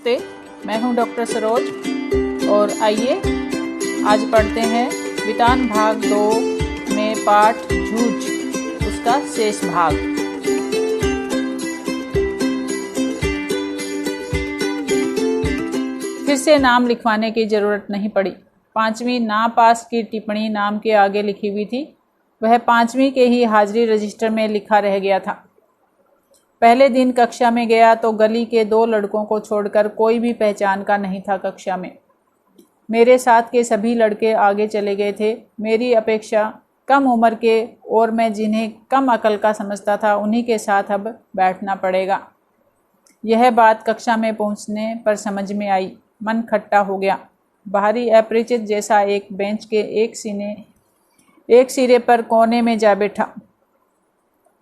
नमस्ते, मैं हूं डॉक्टर सरोज और आइए आज पढ़ते हैं वितान भाग 2 में पाठ झूठ उसका शेष भाग। फिर से नाम लिखवाने की जरूरत नहीं पड़ी। 5वीं ना पास की टिप्पणी नाम के आगे लिखी हुई थी। वह 5वीं के ही हाजिरी रजिस्टर में लिखा रह गया था। पहले दिन कक्षा में गया तो गली के 2 लड़कों को छोड़कर कोई भी पहचान का नहीं था कक्षा में। मेरे साथ के सभी लड़के आगे चले गए थे। मेरी अपेक्षा कम उम्र के और मैं जिन्हें कम अकल का समझता था उन्हीं के साथ अब बैठना पड़ेगा। यह बात कक्षा में पहुंचने पर समझ में आई। मन खट्टा हो गया। बाहरी अपरिचित जैसा एक बेंच के एक सिरे पर कोने में जा बैठा।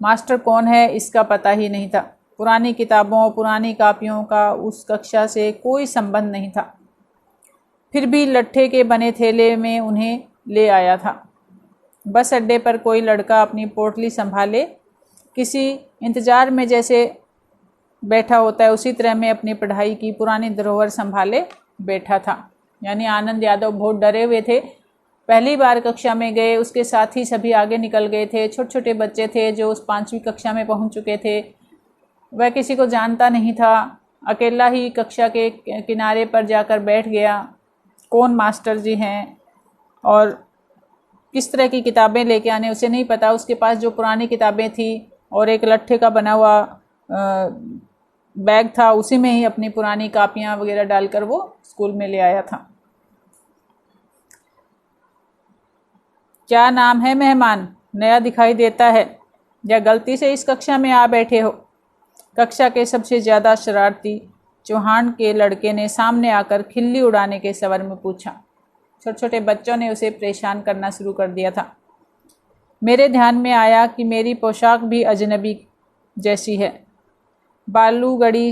मास्टर कौन है इसका पता ही नहीं था। पुरानी किताबों पुरानी कापियों का उस कक्षा से कोई संबंध नहीं था। फिर भी लट्ठे के बने थैले में उन्हें ले आया था। बस अड्डे पर कोई लड़का अपनी पोटली संभाले किसी इंतजार में जैसे बैठा होता है उसी तरह मैं अपनी पढ़ाई की पुरानी धरोहर संभाले बैठा था। यानी आनंद यादव बहुत डरे हुए थे। पहली बार कक्षा में गए, उसके साथ ही सभी आगे निकल गए थे। छोटे छोटे बच्चे थे जो उस 5वीं कक्षा में पहुंच चुके थे। वह किसी को जानता नहीं था। अकेला ही कक्षा के किनारे पर जाकर बैठ गया। कौन मास्टर जी हैं और किस तरह की किताबें लेके आने उसे नहीं पता। उसके पास जो पुरानी किताबें थी और एक लट्ठे का बना हुआ बैग था, उसी में ही अपनी पुरानी कापियां वगैरह डालकर वो स्कूल में ले आया था। क्या नाम है मेहमान? नया दिखाई देता है या गलती से इस कक्षा में आ बैठे हो? कक्षा के सबसे ज़्यादा शरारती चौहान के लड़के ने सामने आकर खिल्ली उड़ाने के स्वर में पूछा। छोटे छोटे बच्चों ने उसे परेशान करना शुरू कर दिया था। मेरे ध्यान में आया कि मेरी पोशाक भी अजनबी जैसी है। बालूगढ़ी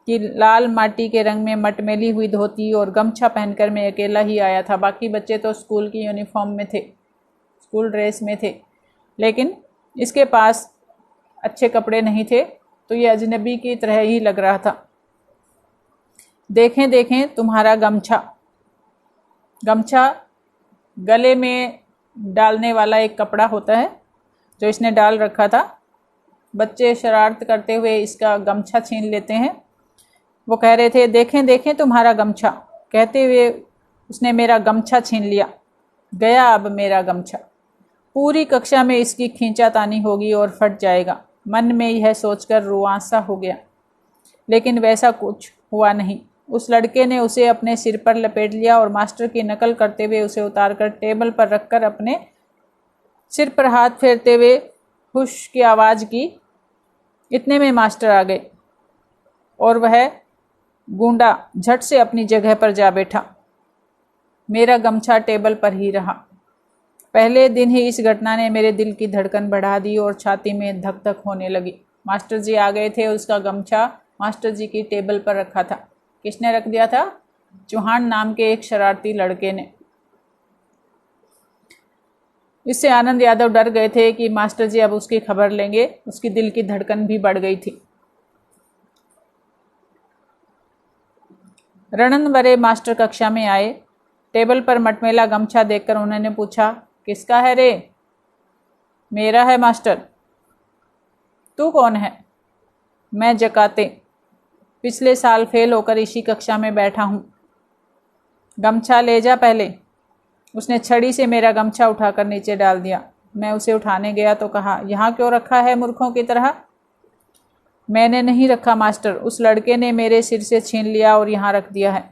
की लाल माटी के रंग में मटमैली हुई धोती और गमछा पहनकर मैं अकेला ही आया था। बाकी बच्चे तो स्कूल की यूनिफॉर्म में थे, स्कूल ड्रेस में थे, लेकिन इसके पास अच्छे कपड़े नहीं थे तो ये अजनबी की तरह ही लग रहा था। देखें देखें तुम्हारा गमछा। गमछा गले में डालने वाला एक कपड़ा होता है जो इसने डाल रखा था। बच्चे शरारत करते हुए इसका गमछा छीन लेते हैं। वो कह रहे थे देखें देखें तुम्हारा गमछा। कहते हुए उसने मेरा गमछा छीन लिया। गया अब मेरा गमछा। पूरी कक्षा में इसकी खींचातानी होगी और फट जाएगा। मन में यह सोचकर रुआंसा हो गया, लेकिन वैसा कुछ हुआ नहीं। उस लड़के ने उसे अपने सिर पर लपेट लिया और मास्टर की नकल करते हुए उसे उतारकर टेबल पर रखकर अपने सिर पर हाथ फेरते हुए हुश की आवाज़ की। इतने में मास्टर आ गए और वह गूंडा झट से अपनी जगह पर जा बैठा। मेरा गमछा टेबल पर ही रहा। पहले दिन ही इस घटना ने मेरे दिल की धड़कन बढ़ा दी और छाती में धक धक होने लगी। मास्टर जी आ गए थे। उसका गमछा मास्टर जी की टेबल पर रखा था। किसने रख दिया था? चौहान नाम के एक शरारती लड़के ने। इससे आनंद यादव डर गए थे कि मास्टर जी अब उसकी खबर लेंगे। उसकी दिल की धड़कन भी बढ़ गई थी। रणनवरे मास्टर कक्षा में आए। टेबल पर मटमैला गमछा देखकर उन्होंने पूछा, किसका है रे? मेरा है मास्टर। तू कौन है? मैं जकाते। पिछले साल फेल होकर इसी कक्षा में बैठा हूँ। गमछा ले जा पहले। उसने छड़ी से मेरा गमछा उठाकर नीचे डाल दिया। मैं उसे उठाने गया तो कहा, यहाँ क्यों रखा है मूर्खों की तरह? मैंने नहीं रखा मास्टर, उस लड़के ने मेरे सिर से छीन लिया और यहाँ रख दिया है।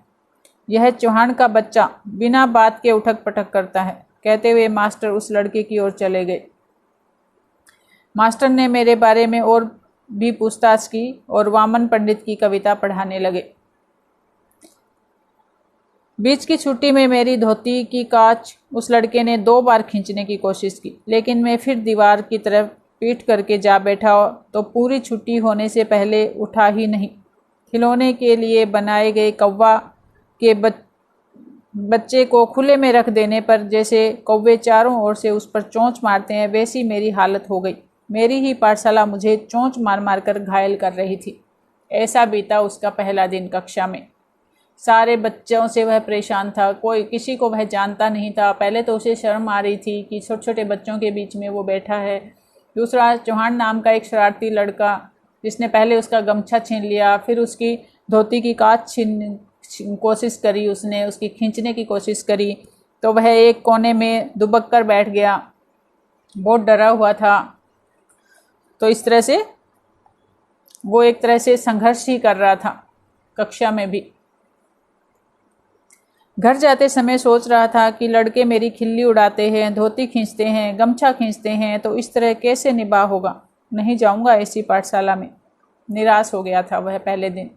यह चौहान का बच्चा बिना बात के उठक पटक करता है। कहते हुए मास्टर उस लड़के की ओर चले गए। मास्टर ने मेरे बारे में और भी पूछताछ की और वामन पंडित की कविता पढ़ाने लगे। बीच की छुट्टी में मेरी धोती की कांच उस लड़के ने 2 बार खींचने की कोशिश की, लेकिन मैं फिर दीवार की तरफ पीठ करके जा बैठा तो पूरी छुट्टी होने से पहले उठा ही नहीं। खिलौने के लिए बनाए गए कौवा के बच्चे को खुले में रख देने पर जैसे कौवे चारों ओर से उस पर चोंच मारते हैं, वैसी मेरी हालत हो गई। मेरी ही पाठशाला मुझे चोंच मार मार कर घायल कर रही थी। ऐसा बीता उसका पहला दिन कक्षा में। सारे बच्चों से वह परेशान था, कोई किसी को वह जानता नहीं था। पहले तो उसे शर्म आ रही थी कि छोटे छोटे बच्चों के बीच में वो बैठा है। दूसरा, चौहान नाम का एक शरारती लड़का जिसने पहले उसका गमछा छीन लिया, फिर उसकी धोती की काज कोशिश करी, उसने उसकी खींचने की कोशिश करी, तो वह एक कोने में दुबक कर बैठ गया, बहुत डरा हुआ था। तो इस तरह से वो एक तरह से संघर्ष ही कर रहा था कक्षा में भी। घर जाते समय सोच रहा था कि लड़के मेरी खिल्ली उड़ाते हैं, धोती खींचते हैं, गमछा खींचते हैं, तो इस तरह कैसे निभा होगा, नहीं जाऊंगा ऐसी पाठशाला में। निराश हो गया था वह पहले दिन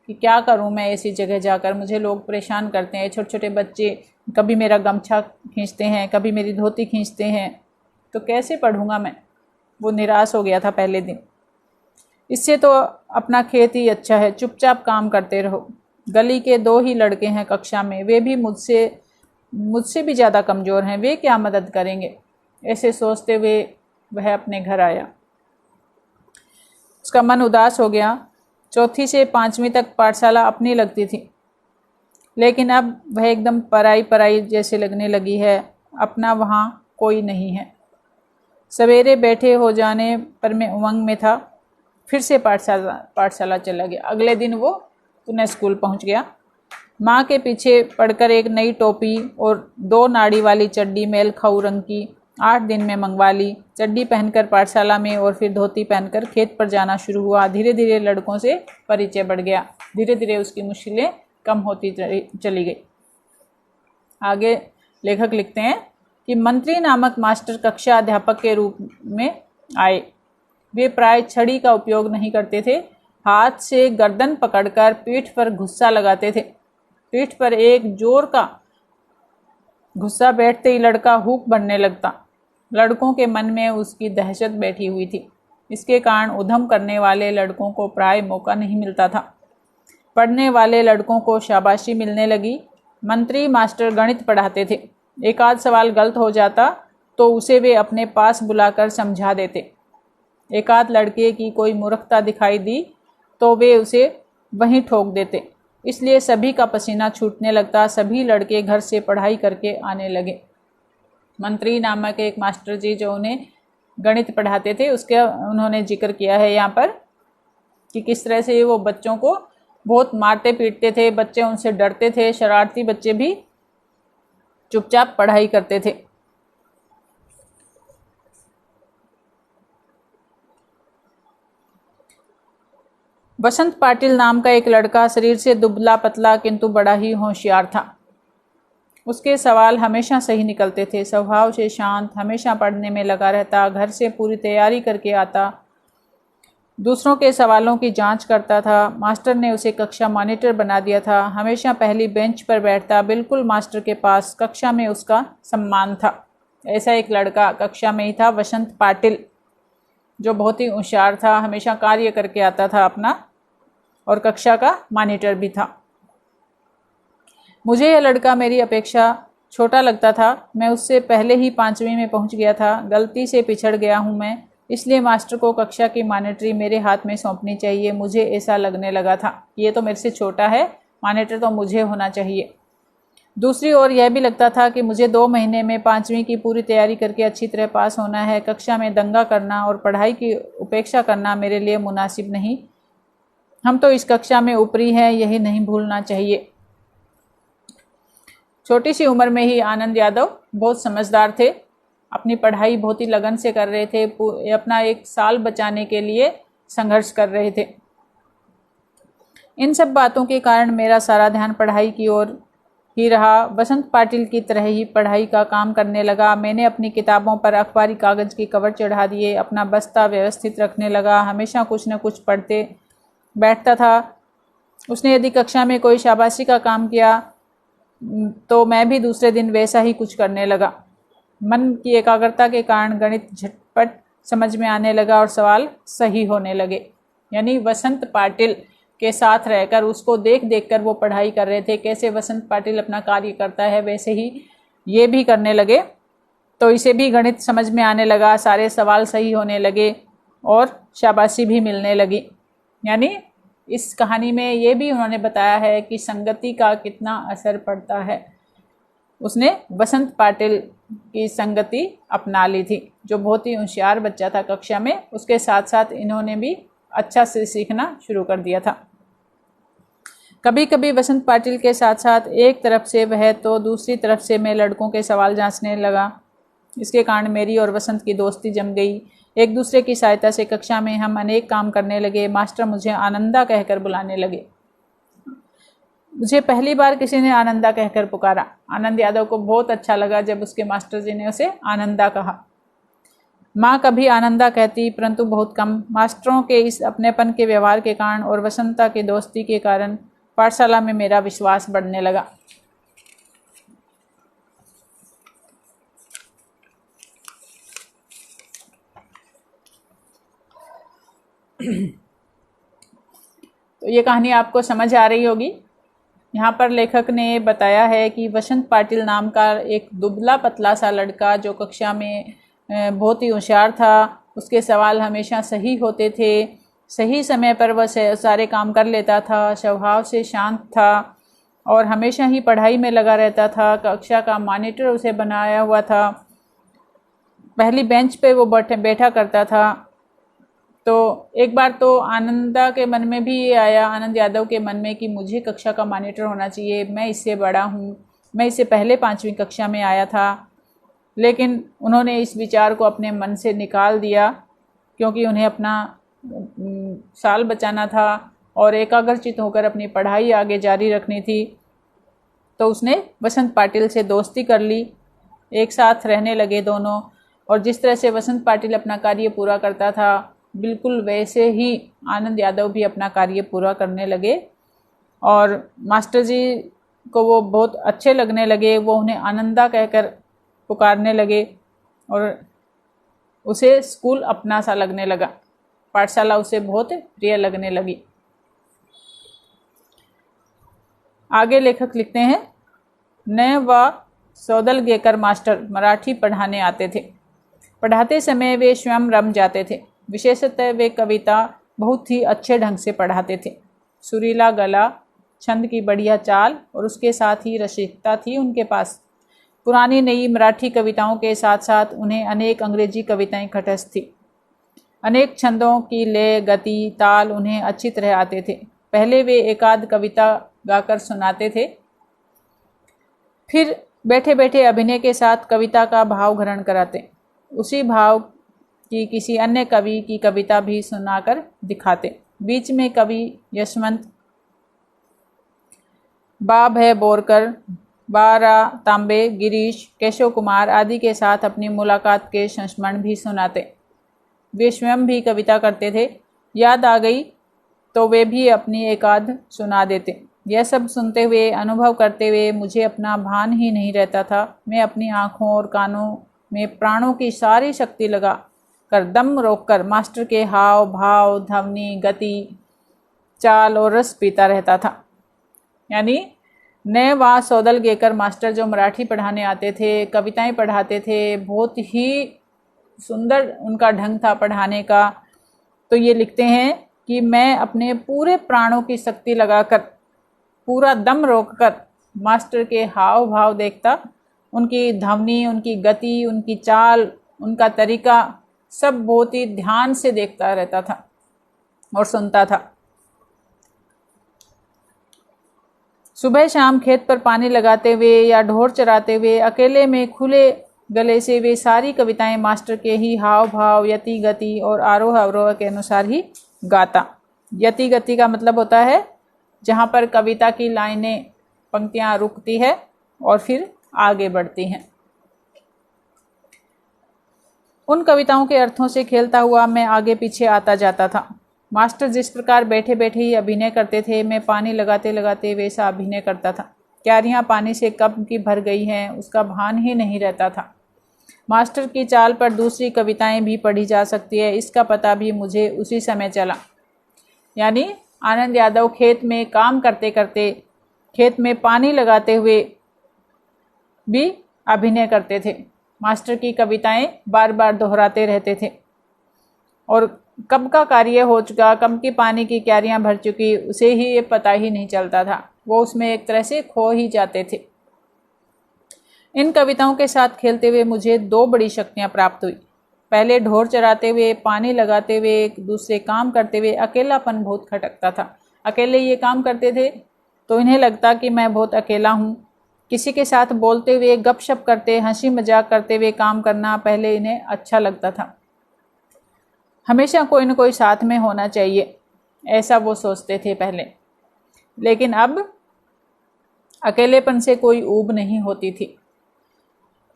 कि क्या करूं मैं ऐसी जगह जाकर, मुझे लोग परेशान करते हैं, छोटे छोटे बच्चे कभी मेरा गमछा खींचते हैं, कभी मेरी धोती खींचते हैं, तो कैसे पढ़ूंगा मैं। वो निराश हो गया था पहले दिन। इससे तो अपना खेत ही अच्छा है, चुपचाप काम करते रहो। गली के 2 ही लड़के हैं कक्षा में, वे भी मुझसे भी ज़्यादा कमज़ोर हैं, वे क्या मदद करेंगे। ऐसे सोचते हुए वह अपने घर आया। उसका मन उदास हो गया। 4वीं से 5वीं तक पाठशाला अपनी लगती थी, लेकिन अब वह एकदम पराई पराई जैसे लगने लगी है, अपना वहाँ कोई नहीं है। सवेरे बैठे हो जाने पर मैं उमंग में था, फिर से पाठशाला चला गया। अगले दिन वो पुनः स्कूल पहुँच गया। माँ के पीछे पड़कर एक नई टोपी और 2 नाड़ी वाली चड्डी मेल खाऊ रंग की 8 दिन में मंगवा ली। चड्डी पहनकर पाठशाला में और फिर धोती पहनकर खेत पर जाना शुरू हुआ। धीरे धीरे लड़कों से परिचय बढ़ गया, धीरे धीरे उसकी मुश्किलें कम होती चली गई। आगे लेखक लिखते हैं कि मंत्री नामक मास्टर कक्षा अध्यापक के रूप में आए। वे प्राय छड़ी का उपयोग नहीं करते थे, हाथ से गर्दन पकड़कर पीठ पर घुस्सा लगाते थे। पीठ पर एक जोर का घुस्सा बैठते ही लड़का हुक बनने लगता। लड़कों के मन में उसकी दहशत बैठी हुई थी। इसके कारण उधम करने वाले लड़कों को प्राय मौका नहीं मिलता था। पढ़ने वाले लड़कों को शाबाशी मिलने लगी। मंत्री मास्टर गणित पढ़ाते थे, एक आध सवाल गलत हो जाता तो उसे वे अपने पास बुलाकर समझा देते। एक आध लड़के की कोई मूर्खता दिखाई दी तो वे उसे वहीं ठोक देते। इसलिए सभी का पसीना छूटने लगता, सभी लड़के घर से पढ़ाई करके आने लगे। मंत्री नामक एक मास्टर जी जो उन्हें गणित पढ़ाते थे, उसके उन्होंने जिक्र किया है यहाँ पर कि किस तरह से वो बच्चों को बहुत मारते पीटते थे, बच्चे उनसे डरते थे, शरारती बच्चे भी चुपचाप पढ़ाई करते थे। वसंत पाटिल नाम का एक लड़का शरीर से दुबला पतला किंतु बड़ा ही होशियार था। उसके सवाल हमेशा सही निकलते थे, स्वभाव से शांत, हमेशा पढ़ने में लगा रहता, घर से पूरी तैयारी करके आता, दूसरों के सवालों की जांच करता था। मास्टर ने उसे कक्षा मॉनिटर बना दिया था, हमेशा पहली बेंच पर बैठता, बिल्कुल मास्टर के पास, कक्षा में उसका सम्मान था। ऐसा एक लड़का कक्षा में ही था, वसंत पाटिल, जो बहुत ही होशियार था, हमेशा कार्य करके आता था अपना, और कक्षा का मॉनिटर भी था। मुझे यह लड़का मेरी अपेक्षा छोटा लगता था। मैं उससे पहले ही 5वीं में पहुंच गया था। गलती से पिछड़ गया हूं मैं, इसलिए मास्टर को कक्षा की मॉनिटरी मेरे हाथ में सौंपनी चाहिए। मुझे ऐसा लगने लगा था, ये तो मेरे से छोटा है, मॉनिटर तो मुझे होना चाहिए। दूसरी ओर यह भी लगता था कि मुझे 2 महीने में 5वीं की पूरी तैयारी करके अच्छी तरह पास होना है। कक्षा में दंगा करना और पढ़ाई की उपेक्षा करना मेरे लिए मुनासिब नहीं। हम तो इस कक्षा में ऊपरी हैं, यही नहीं भूलना चाहिए। छोटी सी उम्र में ही आनंद यादव बहुत समझदार थे, अपनी पढ़ाई बहुत ही लगन से कर रहे थे, अपना 1 साल बचाने के लिए संघर्ष कर रहे थे। इन सब बातों के कारण मेरा सारा ध्यान पढ़ाई की ओर ही रहा। वसंत पाटिल की तरह ही पढ़ाई का काम करने लगा। मैंने अपनी किताबों पर अखबारी कागज़ की कवर चढ़ा दिए, अपना बस्ता व्यवस्थित रखने लगा, हमेशा कुछ न कुछ पढ़ते बैठता था। उसने यदि कक्षा में कोई शाबाशी का काम किया तो मैं भी दूसरे दिन वैसा ही कुछ करने लगा। मन की एकाग्रता के कारण गणित झटपट समझ में आने लगा और सवाल सही होने लगे। यानी वसंत पाटिल के साथ रहकर, उसको देख देख कर वो पढ़ाई कर रहे थे। कैसे वसंत पाटिल अपना कार्य करता है वैसे ही ये भी करने लगे, तो इसे भी गणित समझ में आने लगा, सारे सवाल सही होने लगे और शाबाशी भी मिलने लगी। यानी इस कहानी में ये भी उन्होंने बताया है कि संगति का कितना असर पड़ता है। उसने वसंत पाटिल की संगति अपना ली थी, जो बहुत ही होशियार बच्चा था कक्षा में। उसके साथ साथ इन्होंने भी अच्छा से सीखना शुरू कर दिया था। कभी कभी वसंत पाटिल के साथ साथ एक तरफ से वह तो दूसरी तरफ से मैं लड़कों के सवाल जांचने लगा। इसके कारण मेरी और वसंत की दोस्ती जम गई। एक दूसरे की सहायता से कक्षा में हम अनेक काम करने लगे। मास्टर मुझे आनंदा कहकर बुलाने लगे। मुझे पहली बार किसी ने आनंदा कहकर पुकारा। आनंद यादव को बहुत अच्छा लगा जब उसके मास्टर जी ने उसे आनंदा कहा। माँ कभी आनंदा कहती, परंतु बहुत कम। मास्टरों के इस अपनेपन के व्यवहार के कारण और वसंता की दोस्ती के कारण पाठशाला में मेरा विश्वास बढ़ने लगा। तो ये कहानी आपको समझ आ रही होगी। यहाँ पर लेखक ने बताया है कि वसंत पाटिल नाम का एक दुबला पतला सा लड़का जो कक्षा में बहुत ही होशियार था, उसके सवाल हमेशा सही होते थे, सही समय पर वह सारे काम कर लेता था, स्वभाव से शांत था और हमेशा ही पढ़ाई में लगा रहता था। कक्षा का मॉनिटर उसे बनाया हुआ था। पहली बेंच पे वो बैठा करता था। तो एक बार तो आनंदा के मन में भी ये आया, आनंद यादव के मन में, कि मुझे कक्षा का मॉनिटर होना चाहिए, मैं इससे बड़ा हूँ, मैं इससे पहले 5वीं कक्षा में आया था। लेकिन उन्होंने इस विचार को अपने मन से निकाल दिया, क्योंकि उन्हें अपना साल बचाना था और एकाग्रचित होकर अपनी पढ़ाई आगे जारी रखनी थी। तो उसने वसंत पाटिल से दोस्ती कर ली। एक साथ रहने लगे दोनों, और जिस तरह से वसंत पाटिल अपना कार्य पूरा करता था, बिल्कुल वैसे ही आनंद यादव भी अपना कार्य पूरा करने लगे। और मास्टर जी को वो बहुत अच्छे लगने लगे। वो उन्हें आनंदा कहकर पुकारने लगे और उसे स्कूल अपना सा लगने लगा। पाठशाला उसे बहुत प्रिय लगने लगी। आगे लेखक लिखते हैं, न व सौदलगेकर मास्टर मराठी पढ़ाने आते थे। पढ़ाते समय वे स्वयं रम जाते थे। विशेषतः वे कविता बहुत ही अच्छे ढंग से पढ़ाते थे। सुरीला गला, छंद की बढ़िया चाल और उसके साथ ही रसिकता थी उनके पास। पुरानी नई मराठी कविताओं के साथ साथ उन्हें अनेक अंग्रेजी कविताएं खटस्थ थी। अनेक छंदों की लय, गति, ताल उन्हें अच्छी तरह आते थे। पहले वे एकाध कविता गाकर सुनाते थे, फिर बैठे बैठे अभिनय के साथ कविता का भाव ग्रहण कराते। उसी भाव की किसी अन्य कवि की कविता भी सुनाकर दिखाते। बीच में कवि यशवंत, बाब है बोरकर, बारा तांबे, गिरीश, केशव कुमार आदि के साथ अपनी मुलाकात के संस्मरण भी सुनाते। वे स्वयं भी कविता करते थे। याद आ गई तो वे भी अपनी एकाध सुना देते। यह सब सुनते हुए, अनुभव करते हुए मुझे अपना भान ही नहीं रहता था। मैं अपनी आँखों और कानों में प्राणों की सारी शक्ति लगा कर दम रोककर मास्टर के हाव भाव, ध्वनि, गति, चाल और रस पीता रहता था। यानी न व सौदलगेकर मास्टर जो मराठी पढ़ाने आते थे, कविताएं पढ़ाते थे, बहुत ही सुंदर उनका ढंग था पढ़ाने का। तो ये लिखते हैं कि मैं अपने पूरे प्राणों की शक्ति लगाकर, पूरा दम रोककर मास्टर के हाव भाव देखता, उनकी ध्वनि, उनकी गति, उनकी चाल, उनका तरीका सब बहुत ही ध्यान से देखता रहता था और सुनता था। सुबह शाम खेत पर पानी लगाते हुए या ढोर चराते हुए अकेले में खुले गले से वे सारी कविताएं मास्टर के ही हाव भाव, यति गति और आरोह अवरोह के अनुसार ही गाता। यति गति का मतलब होता है जहाँ पर कविता की लाइनें, पंक्तियाँ रुकती है और फिर आगे बढ़ती हैं। उन कविताओं के अर्थों से खेलता हुआ मैं आगे पीछे आता जाता था। मास्टर जिस प्रकार बैठे बैठे ही अभिनय करते थे, मैं पानी लगाते लगाते वैसा अभिनय करता था। क्यारियाँ पानी से कब की भर गई हैं उसका भान ही नहीं रहता था। मास्टर की चाल पर दूसरी कविताएं भी पढ़ी जा सकती है, इसका पता भी मुझे उसी समय चला। यानी आनंद यादव खेत में काम करते करते, खेत में पानी लगाते हुए भी अभिनय करते थे। मास्टर की कविताएं बार बार दोहराते रहते थे और कब का कार्य हो चुका, कब की पानी की क्यारियां भर चुकी, उसे ही ये पता ही नहीं चलता था। वो उसमें एक तरह से खो ही जाते थे। इन कविताओं के साथ खेलते हुए मुझे दो बड़ी शक्तियां प्राप्त हुई। पहले ढोर चराते हुए, पानी लगाते हुए, दूसरे काम करते हुए अकेलापन बहुत खटकता था। अकेले ये काम करते थे तो इन्हें लगता कि मैं बहुत अकेला हूँ। किसी के साथ बोलते हुए, गपशप करते, हंसी मजाक करते हुए काम करना पहले इन्हें अच्छा लगता था। हमेशा कोई न कोई साथ में होना चाहिए, ऐसा वो सोचते थे पहले। लेकिन अब अकेलेपन से कोई ऊब नहीं होती थी,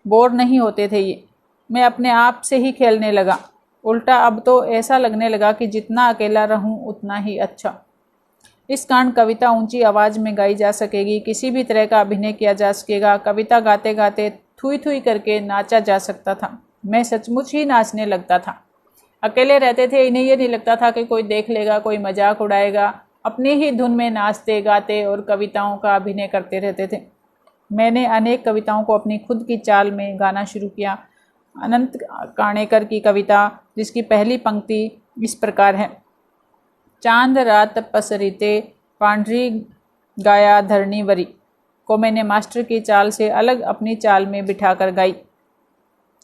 बोर नहीं होते थे ये। मैं अपने आप से ही खेलने लगा। उल्टा अब तो ऐसा लगने लगा कि जितना अकेला रहूं उतना ही अच्छा। इस कारण कविता ऊंची आवाज़ में गाई जा सकेगी, किसी भी तरह का अभिनय किया जा सकेगा। कविता गाते गाते थुई थुई करके नाचा जा सकता था। मैं सचमुच ही नाचने लगता था। अकेले रहते थे, इन्हें ये नहीं लगता था कि कोई देख लेगा, कोई मजाक उड़ाएगा। अपनी ही धुन में नाचते गाते और कविताओं का अभिनय करते रहते थे। मैंने अनेक कविताओं को अपनी खुद की चाल में गाना शुरू किया। अनंत काणेकर की कविता, जिसकी पहली पंक्ति इस प्रकार है: चांद रात पसरीते पांढरी गाया धरणीवरी, को मैंने मास्टर की चाल से अलग अपनी चाल में बिठाकर गाई।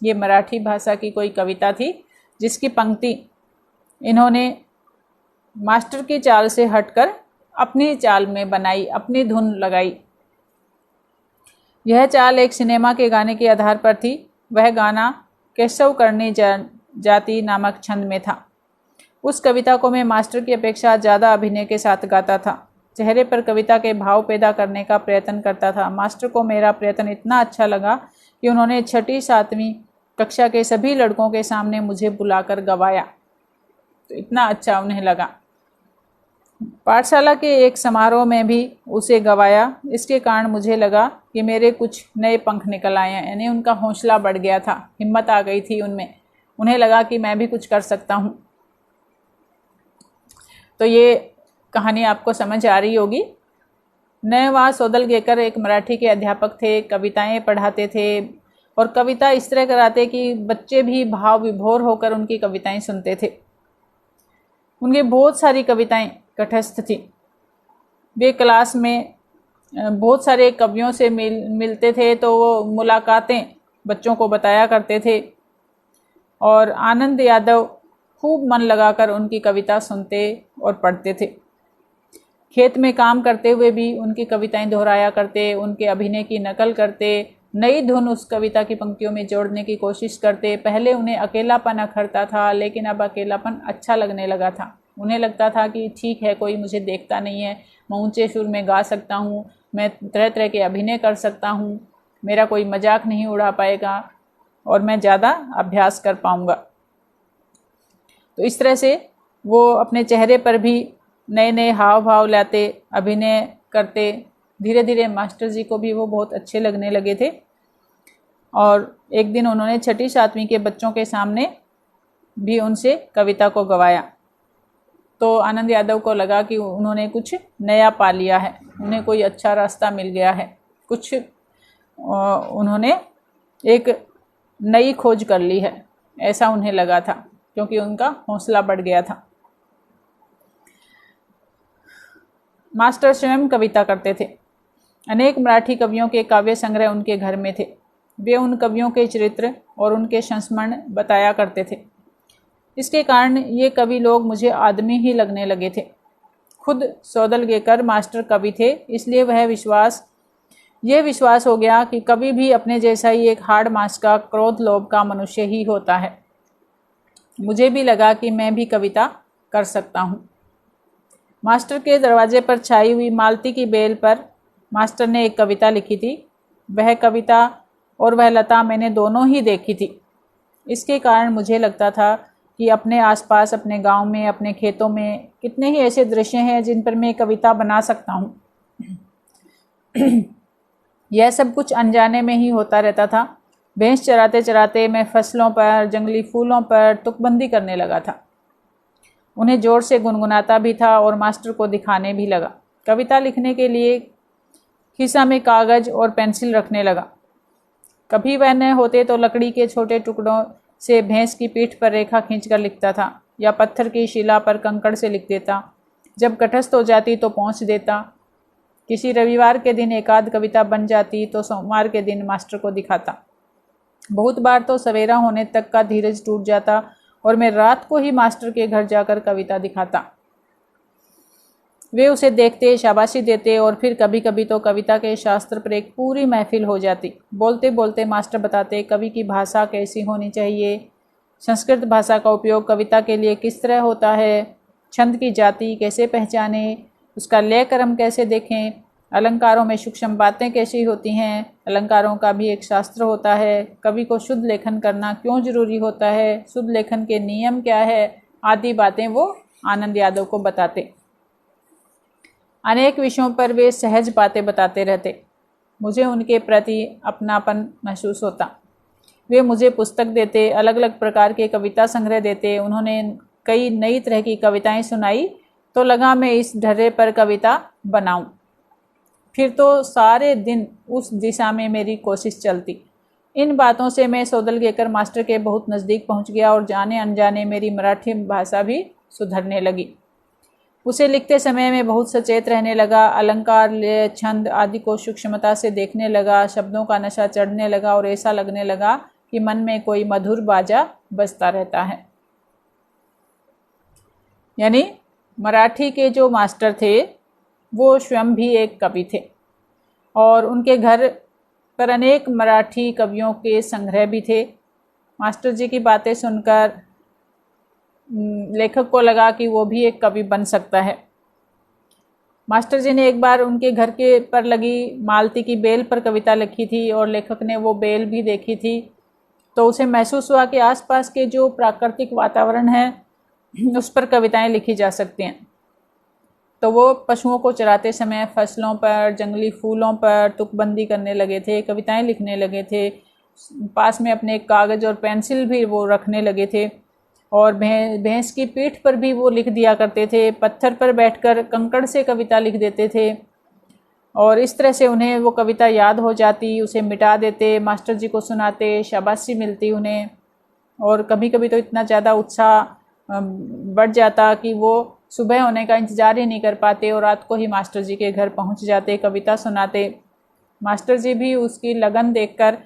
ये मराठी भाषा की कोई कविता थी, जिसकी पंक्ति इन्होंने मास्टर की चाल से हटकर अपनी चाल में बनाई, अपनी धुन लगाई। यह चाल एक सिनेमा के गाने के आधार पर थी। वह गाना केशव करनी जाति नामक छंद में था। उस कविता को मैं मास्टर की अपेक्षा ज़्यादा अभिनय के साथ गाता था। चेहरे पर कविता के भाव पैदा करने का प्रयत्न करता था। मास्टर को मेरा प्रयत्न इतना अच्छा लगा कि उन्होंने 6ठी 7वीं कक्षा के सभी लड़कों के सामने मुझे बुलाकर गवाया। तो इतना अच्छा उन्हें लगा। पाठशाला के एक समारोह में भी उसे गवाया। इसके कारण मुझे लगा कि मेरे कुछ नए पंख निकल आए हैं, यानी उनका हौसला बढ़ गया था, हिम्मत आ गई थी उनमें। उन्हें लगा कि मैं भी कुछ कर सकता हूँ। तो ये कहानी आपको समझ आ रही होगी। नयवा सौदलगेकर एक मराठी के अध्यापक थे, कविताएं पढ़ाते थे और कविता इस तरह कराते कि बच्चे भी भाव विभोर होकर उनकी कविताएं सुनते थे। उनकी बहुत सारी कविताएं कंठस्थ थी। वे क्लास में बहुत सारे कवियों से मिलते थे, तो वो मुलाकातें बच्चों को बताया करते थे और आनंद यादव खूब मन लगाकर उनकी कविता सुनते और पढ़ते थे। खेत में काम करते हुए भी उनकी कविताएं दोहराया करते, उनके अभिनय की नकल करते, नई धुन उस कविता की पंक्तियों में जोड़ने की कोशिश करते। पहले उन्हें अकेलापन अखरता था, लेकिन अब अकेलापन अच्छा लगने लगा था। उन्हें लगता था कि ठीक है, कोई मुझे देखता नहीं है, मैं ऊंचे सुर में गा सकता हूँ, मैं तरह तरह के अभिनय कर सकता हूँ, मेरा कोई मजाक नहीं उड़ा पाएगा और मैं ज़्यादा अभ्यास कर पाऊँगा। तो इस तरह से वो अपने चेहरे पर भी नए नए हाव भाव लाते, अभिनय करते। धीरे धीरे मास्टर जी को भी वो बहुत अच्छे लगने लगे थे और एक दिन उन्होंने 6ठी 7वीं के बच्चों के सामने भी उनसे कविता को गवाया। तो आनंद यादव को लगा कि उन्होंने कुछ नया पा लिया है, उन्हें कोई अच्छा रास्ता मिल गया है, कुछ उन्होंने एक नई खोज कर ली है, ऐसा उन्हें लगा था, क्योंकि उनका हौसला बढ़ गया था। मास्टर स्वयं कविता करते थे। अनेक मराठी कवियों के काव्य संग्रह उनके घर में थे। वे उन कवियों के चरित्र और उनके संस्मरण बताया करते थे। इसके कारण ये कवि लोग मुझे आदमी ही लगने लगे थे। खुद सौदलगेकर मास्टर कवि थे, इसलिए यह विश्वास हो गया कि कवि भी अपने जैसा ही एक हाड़ मांस का, क्रोध लोभ का मनुष्य ही होता है। मुझे भी लगा कि मैं भी कविता कर सकता हूँ। मास्टर के दरवाजे पर छाई हुई मालती की बेल पर मास्टर ने एक कविता लिखी थी। वह कविता और वह लता मैंने दोनों ही देखी थी। इसके कारण मुझे लगता था कि अपने आसपास, अपने गांव में, अपने खेतों में कितने ही ऐसे दृश्य हैं जिन पर मैं कविता बना सकता हूँ। यह सब कुछ अनजाने में ही होता रहता था। भैंस चराते चराते मैं फसलों पर, जंगली फूलों पर तुकबंदी करने लगा था। उन्हें जोर से गुनगुनाता भी था और मास्टर को दिखाने भी लगा। कविता लिखने के लिए खिस्सा में कागज और पेंसिल रखने लगा। कभी वह न होते तो लकड़ी के छोटे टुकड़ों से भैंस की पीठ पर रेखा खींचकर लिखता था। या पत्थर की शिला पर कंकड़ से लिख देता। जब कंठस्थ हो जाती तो पहुँच देता। किसी रविवार के दिन एक आध कविता बन जाती तो सोमवार के दिन मास्टर को दिखाता। बहुत बार तो सवेरा होने तक का धीरज टूट जाता और मैं रात को ही मास्टर के घर जाकर कविता दिखाता। वे उसे देखते, शाबाशी देते और फिर कभी कभी तो कविता के शास्त्र पर एक पूरी महफिल हो जाती। बोलते बोलते मास्टर बताते कवि की भाषा कैसी होनी चाहिए, संस्कृत भाषा का उपयोग कविता के लिए किस तरह होता है, छंद की जाति कैसे पहचाने, उसका लय क्रम कैसे देखें, अलंकारों में सूक्ष्म बातें कैसी होती हैं, अलंकारों का भी एक शास्त्र होता है, कवि को शुद्ध लेखन करना क्यों जरूरी होता है, शुद्ध लेखन के नियम क्या है, आदि बातें वो आनंद यादव को बताते। अनेक विषयों पर वे सहज बातें बताते रहते। मुझे उनके प्रति अपनापन महसूस होता। वे मुझे पुस्तक देते, अलग अलग प्रकार के कविता संग्रह देते। उन्होंने कई नई तरह की कविताएं सुनाई तो लगा मैं इस ढर्रे पर कविता बनाऊं। फिर तो सारे दिन उस दिशा में मेरी कोशिश चलती। इन बातों से मैं सौदलगेकर मास्टर के बहुत नज़दीक पहुंच गया और जाने अनजाने मेरी मराठी भाषा भी सुधरने लगी। उसे लिखते समय मैं बहुत सचेत रहने लगा। अलंकार, लय, छंद आदि को सूक्ष्मता से देखने लगा। शब्दों का नशा चढ़ने लगा और ऐसा लगने लगा कि मन में कोई मधुर बाजा बजता रहता है। यानी मराठी के जो मास्टर थे वो स्वयं भी एक कवि थे और उनके घर पर अनेक मराठी कवियों के संग्रह भी थे। मास्टर जी की बातें सुनकर लेखक को लगा कि वो भी एक कवि बन सकता है। मास्टर जी ने एक बार उनके घर के पर लगी मालती की बेल पर कविता लिखी थी और लेखक ने वो बेल भी देखी थी, तो उसे महसूस हुआ कि आसपास के जो प्राकृतिक वातावरण है उस पर कविताएं लिखी जा सकती हैं। तो वो पशुओं को चराते समय फसलों पर, जंगली फूलों पर तुकबंदी करने लगे थे, कविताएं लिखने लगे थे। पास में अपने कागज़ और पेंसिल भी वो रखने लगे थे और भैंस की पीठ पर भी वो लिख दिया करते थे। पत्थर पर बैठकर कंकड़ से कविता लिख देते थे और इस तरह से उन्हें वो कविता याद हो जाती, उसे मिटा देते, मास्टर जी को सुनाते, शाबाशी मिलती उन्हें। और कभी कभी तो इतना ज़्यादा उत्साह बढ़ जाता कि वो सुबह होने का इंतज़ार ही नहीं कर पाते और रात को ही मास्टर जी के घर पहुंच जाते, कविता सुनाते। मास्टर जी भी उसकी लगन देखकर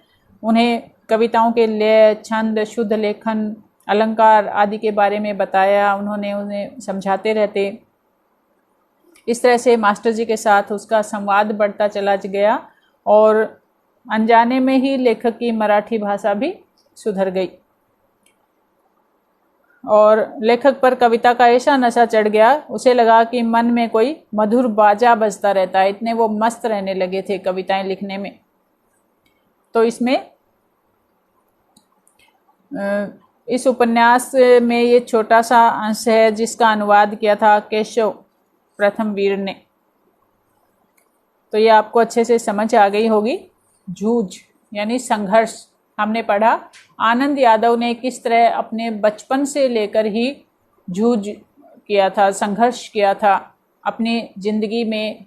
उन्हें कविताओं के लय, छंद, शुद्ध लेखन, अलंकार आदि के बारे में बताया। उन्होंने उन्हें समझाते रहते। इस तरह से मास्टर जी के साथ उसका संवाद बढ़ता चला गया और अनजाने में ही लेखक की मराठी भाषा भी सुधर गई और लेखक पर कविता का ऐसा नशा चढ़ गया, उसे लगा कि मन में कोई मधुर बाजा बजता रहता है। इतने वो मस्त रहने लगे थे कविताएं लिखने में। तो इसमें इस उपन्यास में ये छोटा सा अंश है जिसका अनुवाद किया था केशव प्रथम वीर ने। तो ये आपको अच्छे से समझ आ गई होगी। जूझ यानी संघर्ष हमने पढ़ा। आनंद यादव ने किस तरह अपने बचपन से लेकर ही जूझ किया था, संघर्ष किया था अपनी ज़िंदगी में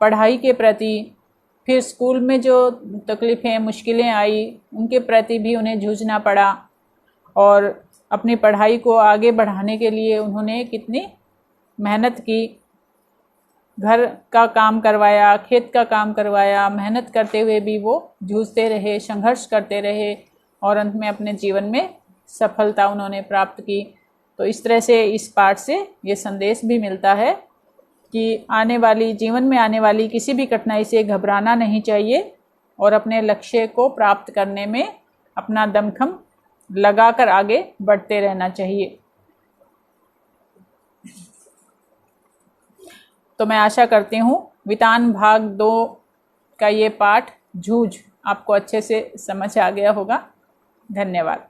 पढ़ाई के प्रति। फिर स्कूल में जो तकलीफ़ें, मुश्किलें आई उनके प्रति भी उन्हें जूझना पड़ा और अपनी पढ़ाई को आगे बढ़ाने के लिए उन्होंने कितनी मेहनत की। घर का काम करवाया, खेत का काम करवाया, मेहनत करते हुए भी वो जूझते रहे, संघर्ष करते रहे और अंत में अपने जीवन में सफलता उन्होंने प्राप्त की। तो इस तरह से इस पाठ से ये संदेश भी मिलता है कि जीवन में आने वाली किसी भी कठिनाई से घबराना नहीं चाहिए और अपने लक्ष्य को प्राप्त करने में अपना दमखम लगाकर आगे बढ़ते रहना चाहिए। तो मैं आशा करती हूँ वितान भाग 2 का ये पाठ जूझ आपको अच्छे से समझ आ गया होगा। धन्यवाद।